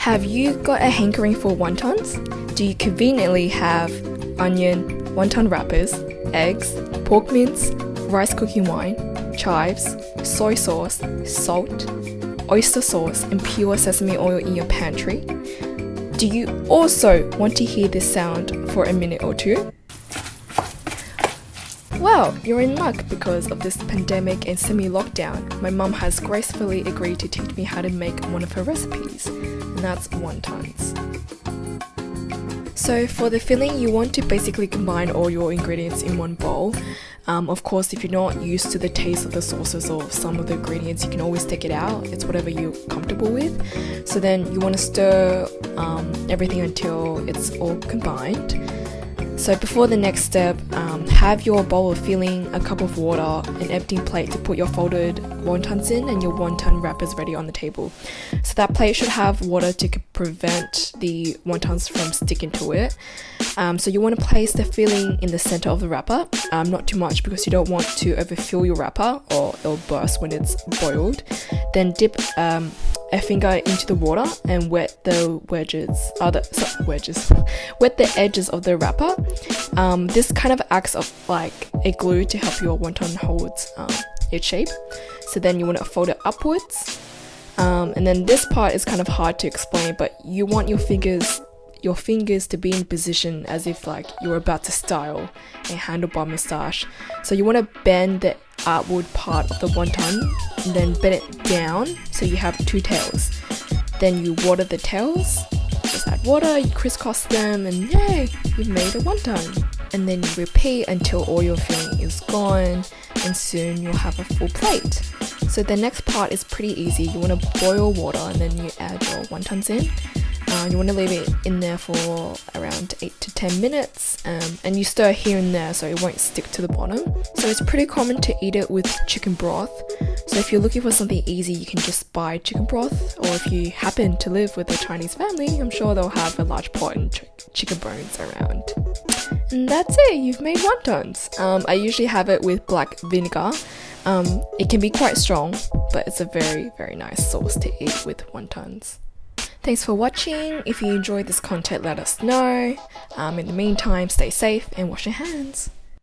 Have you got a hankering for wontons? Do you conveniently have onion, wonton wrappers, eggs, pork mince, rice cooking wine, chives, soy sauce, salt, oyster sauce, and pure sesame oil in your pantry? Do you also want to hear this sound for a minute or two? Well, you're in luck because of this pandemic and semi-lockdown. My mum has gracefully agreed to teach me how to make one of her recipes, and that's wontons. So for the filling, you want to basically combine all your ingredients in one bowl. Of course, if you're not used to the taste of the sauces or some of the ingredients, you can always take it out. It's whatever you're comfortable with. So then you want to stir everything until it's all combined. So before the next step, have your bowl of filling, a cup of water, an empty plate to put your folded wontons in, and your wonton wrappers ready on the table. So that plate should have water to prevent the wontons from sticking to it. So you want to place the filling in the center of the wrapper, not too much because you don't want to overfill your wrapper or it'll burst when it's boiled. Then dip a finger into the water and wet the wet the edges of the wrapper. This kind of acts like a glue to help your wonton hold its shape. So then you want to fold it upwards, and then this part is kind of hard to explain, but you want your fingers to be in position as if like you're about to style a handlebar moustache. So you want to bend the outward part of the wonton and then bend it down so you have two tails. Then you water the tails, just add water, you crisscross them, and yay, you've made a wonton. And then you repeat until all your filling is gone, and soon you'll have a full plate. So the next part is pretty easy. You want to boil water and then you add your wontons in. You want to leave it in there for around 8 to 10 minutes, and you stir here and there so it won't stick to the bottom. So it's pretty common to eat it with chicken broth. So if you're looking for something easy, you can just buy chicken broth, or if you happen to live with a Chinese family, I'm sure they'll have a large pot and chicken bones around. And that's it, you've made wontons. I usually have it with black vinegar. It can be quite strong, but it's a very, very nice sauce to eat with wontons. Thanks for watching. If you enjoyed this content, let us know. In the meantime, stay safe and wash your hands.